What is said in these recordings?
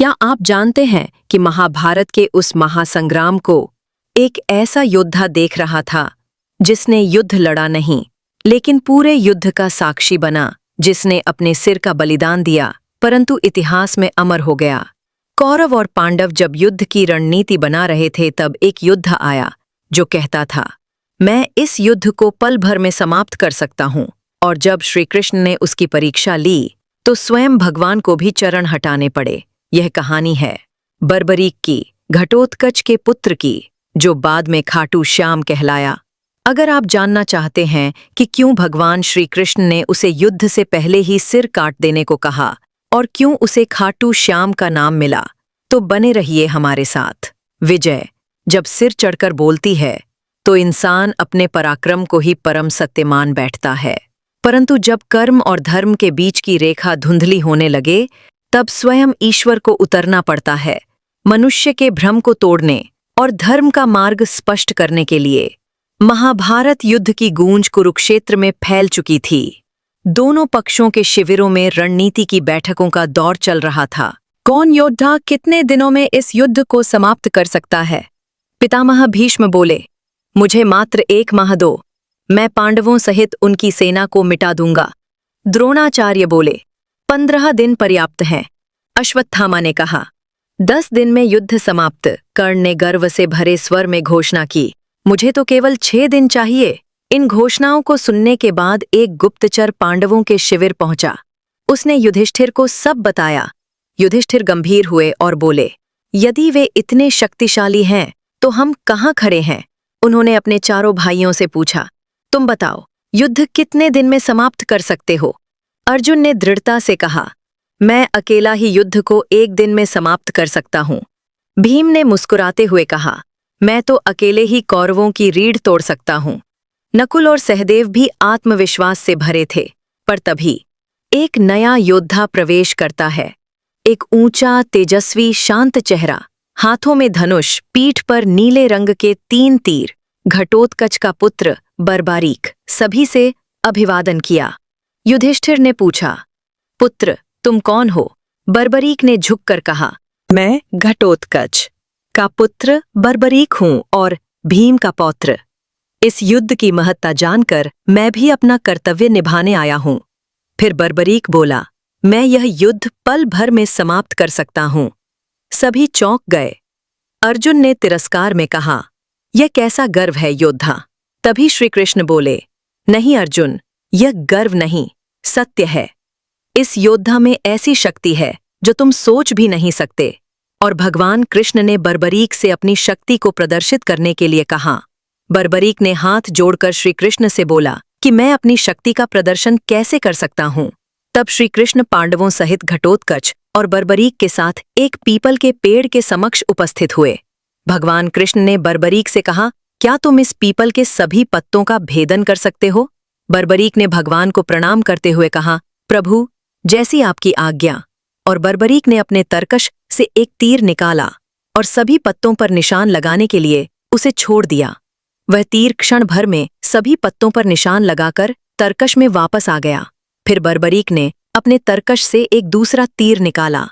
क्या आप जानते हैं कि महाभारत के उस महासंग्राम को एक ऐसा योद्धा देख रहा था जिसने युद्ध लड़ा नहीं, लेकिन पूरे युद्ध का साक्षी बना, जिसने अपने सिर का बलिदान दिया परंतु इतिहास में अमर हो गया। कौरव और पांडव जब युद्ध की रणनीति बना रहे थे तब एक योद्धा आया जो कहता था, मैं इस युद्ध को पल भर में समाप्त कर सकता हूँ। और जब श्री कृष्ण ने उसकी परीक्षा ली तो स्वयं भगवान को भी चरण हटाने पड़े। यह कहानी है बर्बरीक की, घटोत्कच के पुत्र की, जो बाद में खाटू श्याम कहलाया। अगर आप जानना चाहते हैं कि क्यों भगवान श्री कृष्ण ने उसे युद्ध से पहले ही सिर काट देने को कहा और क्यों उसे खाटू श्याम का नाम मिला, तो बने रहिए हमारे साथ। विजय जब सिर चढ़कर बोलती है तो इंसान अपने पराक्रम को ही परम सत्य मान बैठता है, परंतु जब कर्म और धर्म के बीच की रेखा धुंधली होने लगे तब स्वयं ईश्वर को उतरना पड़ता है, मनुष्य के भ्रम को तोड़ने और धर्म का मार्ग स्पष्ट करने के लिए। महाभारत युद्ध की गूंज कुरुक्षेत्र में फैल चुकी थी। दोनों पक्षों के शिविरों में रणनीति की बैठकों का दौर चल रहा था। कौन योद्धा कितने दिनों में इस युद्ध को समाप्त कर सकता है? पितामह भीष्म बोले, मुझे मात्र 1 माह दो, मैं पांडवों सहित उनकी सेना को मिटा दूंगा। द्रोणाचार्य बोले, 15 दिन पर्याप्त हैं। अश्वत्थामा ने कहा, 10 दिन में युद्ध समाप्त। कर्ण ने गर्व से भरे स्वर में घोषणा की, मुझे तो केवल 6 दिन चाहिए। इन घोषणाओं को सुनने के बाद एक गुप्तचर पांडवों के शिविर पहुंचा। उसने युधिष्ठिर को सब बताया। युधिष्ठिर गंभीर हुए और बोले, यदि वे इतने शक्तिशाली हैं तो हम कहाँ खड़े हैं? उन्होंने अपने चारों भाइयों से पूछा, तुम बताओ, युद्ध कितने दिन में समाप्त कर सकते हो? अर्जुन ने दृढ़ता से कहा, मैं अकेला ही युद्ध को 1 दिन में समाप्त कर सकता हूँ। भीम ने मुस्कुराते हुए कहा, मैं तो अकेले ही कौरवों की रीढ़ तोड़ सकता हूँ। नकुल और सहदेव भी आत्मविश्वास से भरे थे, पर तभी एक नया योद्धा प्रवेश करता है। एक ऊंचा, तेजस्वी, शांत चेहरा, हाथों में धनुष, पीठ पर नीले रंग के 3 तीर, घटोत्कच का पुत्र बर्बरीक सभी से अभिवादन किया। युधिष्ठिर ने पूछा, पुत्र तुम कौन हो? बर्बरीक ने झुककर कहा, मैं घटोत्कच का पुत्र बर्बरीक हूँ और भीम का पौत्र। इस युद्ध की महत्ता जानकर मैं भी अपना कर्तव्य निभाने आया हूँ। फिर बर्बरीक बोला, मैं यह युद्ध पल भर में समाप्त कर सकता हूँ। सभी चौंक गए। अर्जुन ने तिरस्कार में कहा, यह कैसा गर्व है योद्धा? तभी श्री कृष्ण बोले, नहीं अर्जुन, यह गर्व नहीं, सत्य है। इस योद्धा में ऐसी शक्ति है जो तुम सोच भी नहीं सकते। और भगवान कृष्ण ने बर्बरीक से अपनी शक्ति को प्रदर्शित करने के लिए कहा। बर्बरीक ने हाथ जोड़कर श्री कृष्ण से बोला कि मैं अपनी शक्ति का प्रदर्शन कैसे कर सकता हूँ। तब श्री कृष्ण पांडवों सहित घटोत्कच और बर्बरीक के साथ एक पीपल के पेड़ के समक्ष उपस्थित हुए। भगवान कृष्ण ने बर्बरीक से कहा, क्या तुम इस पीपल के सभी पत्तों का भेदन कर सकते हो? बर्बरीक ने भगवान को प्रणाम करते हुए कहा, प्रभु जैसी आपकी आज्ञा। और बर्बरीक ने अपने तरकश से एक तीर निकाला और सभी पत्तों पर निशान लगाने के लिए उसे छोड़ दिया। वह तीर क्षण भर में सभी पत्तों पर निशान लगाकर तरकश में वापस आ गया। फिर बर्बरीक ने अपने तरकश से एक दूसरा तीर निकाला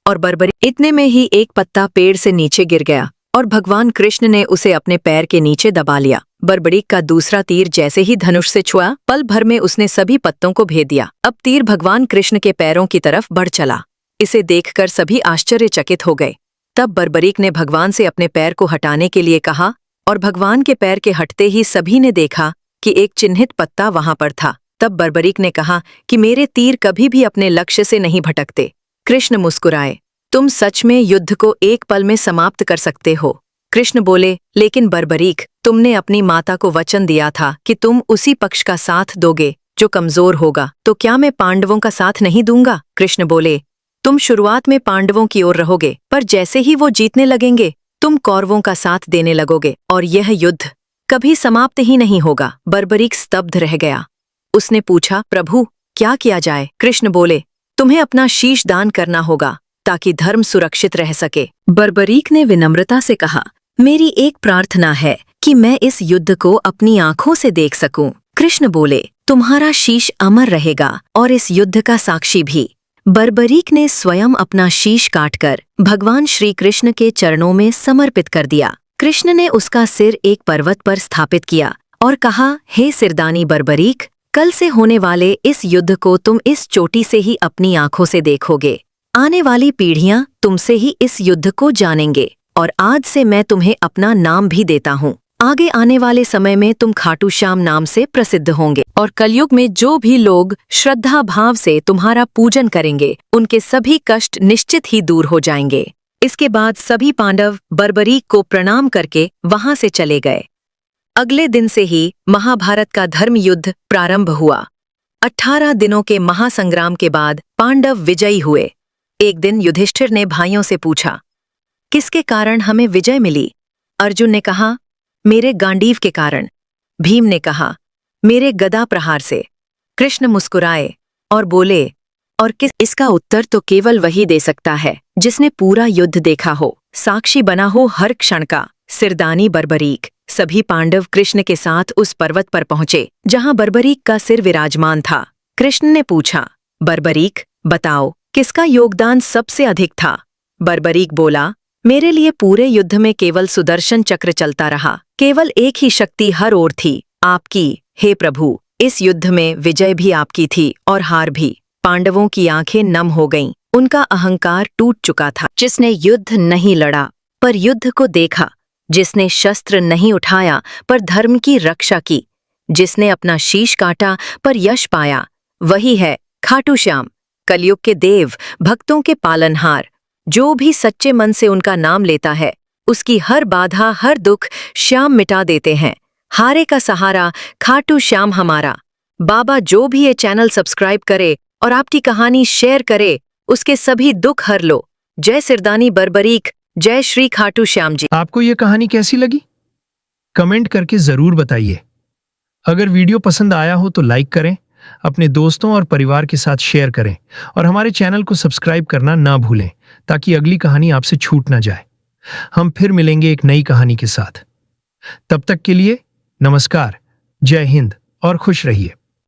और बर्बरीक इतने में ही एक पत्ता पेड़ से नीचे गिर गया और भगवान कृष्ण ने उसे अपने पैर के नीचे दबा लिया। बर्बरीक का दूसरा तीर जैसे ही धनुष से छुआ, पल भर में उसने सभी पत्तों को भेद दिया। अब तीर भगवान कृष्ण के पैरों की तरफ बढ़ चला। इसे देखकर सभी आश्चर्यचकित हो गए। तब बर्बरीक ने भगवान से अपने पैर को हटाने के लिए कहा और भगवान के पैर के हटते ही सभी ने देखा कि एक चिन्हित पत्ता वहां पर था। तब बर्बरीक ने कहा कि मेरे तीर कभी भी अपने लक्ष्य से नहीं भटकते। कृष्ण मुस्कुराए, तुम सच में युद्ध को 1 पल में समाप्त कर सकते हो। कृष्ण बोले, लेकिन बर्बरीक, तुमने अपनी माता को वचन दिया था कि तुम उसी पक्ष का साथ दोगे जो कमजोर होगा, तो क्या मैं पांडवों का साथ नहीं दूंगा? कृष्ण बोले, तुम शुरुआत में पांडवों की ओर रहोगे, पर जैसे ही वो जीतने लगेंगे तुम कौरवों का साथ देने लगोगे और यह युद्ध कभी समाप्त ही नहीं होगा। बर्बरीक स्तब्ध रह गया। उसने पूछा, प्रभु क्या किया जाए? कृष्ण बोले, तुम्हें अपना शीश दान करना होगा ताकि धर्म सुरक्षित रह सके। बर्बरीक ने विनम्रता से कहा, मेरी एक प्रार्थना है कि मैं इस युद्ध को अपनी आंखों से देख सकूं। कृष्ण बोले, तुम्हारा शीश अमर रहेगा और इस युद्ध का साक्षी भी। बर्बरीक ने स्वयं अपना शीश काटकर भगवान श्री कृष्ण के चरणों में समर्पित कर दिया। कृष्ण ने उसका सिर एक पर्वत पर स्थापित किया और कहा, हे सिरदानी बर्बरीक, कल से होने वाले इस युद्ध को तुम इस चोटी से ही अपनी आंखों से देखोगे। आने वाली पीढ़ियां तुमसे ही इस युद्ध को जानेंगे और आज से मैं तुम्हें अपना नाम भी देता हूँ। आगे आने वाले समय में तुम खाटू श्याम नाम से प्रसिद्ध होंगे और कलयुग में जो भी लोग श्रद्धा भाव से तुम्हारा पूजन करेंगे उनके सभी कष्ट निश्चित ही दूर हो जाएंगे। इसके बाद सभी पांडव बर्बरीक को प्रणाम करके वहां से चले गए। अगले दिन से ही महाभारत का धर्म युद्ध प्रारंभ हुआ। 18 दिनों के महासंग्राम के बाद पांडव विजयी हुए। एक दिन युधिष्ठिर ने भाइयों से पूछा, किसके कारण हमें विजय मिली? अर्जुन ने कहा, मेरे गांडीव के कारण। भीम ने कहा, मेरे गदा प्रहार से। कृष्ण मुस्कुराए और बोले, और किस? इसका उत्तर तो केवल वही दे सकता है जिसने पूरा युद्ध देखा हो, साक्षी बना हो हर क्षण का। सिरदानी बर्बरीक। सभी पांडव कृष्ण के साथ उस पर्वत पर पहुंचे जहां बर्बरीक का सिर विराजमान था। कृष्ण ने पूछा, बर्बरीक, बताओ किसका योगदान सबसे अधिक था? बर्बरीक बोला, मेरे लिए पूरे युद्ध में केवल सुदर्शन चक्र चलता रहा। केवल एक ही शक्ति हर ओर थी, आपकी। हे प्रभु, इस युद्ध में विजय भी आपकी थी और हार भी। पांडवों की आंखें नम हो गईं। उनका अहंकार टूट चुका था। जिसने युद्ध नहीं लड़ा पर युद्ध को देखा, जिसने शस्त्र नहीं उठाया पर धर्म की रक्षा की, जिसने अपना शीश काटा पर यश पाया, वही है खाटू श्याम, कलयुग के देव, भक्तों के पालनहार। जो भी सच्चे मन से उनका नाम लेता है, उसकी हर बाधा, हर दुख श्याम मिटा देते हैं। हारे का सहारा खाटू श्याम हमारा। बाबा जो भी ये चैनल सब्सक्राइब करे और आपकी कहानी शेयर करे, उसके सभी दुख हर लो। जय सिरदानी बर्बरीक, जय श्री खाटू श्याम जी। आपको ये कहानी कैसी लगी? कमेंट करके जरूर बताइए। अगर वीडियो पसंद आया हो तो लाइक करें, अपने दोस्तों और परिवार के साथ शेयर करें और हमारे चैनल को सब्सक्राइब करना ना भूलें ताकि अगली कहानी आपसे छूट ना जाए। हम फिर मिलेंगे एक नई कहानी के साथ। तब तक के लिए नमस्कार, जय हिंद और खुश रहिए।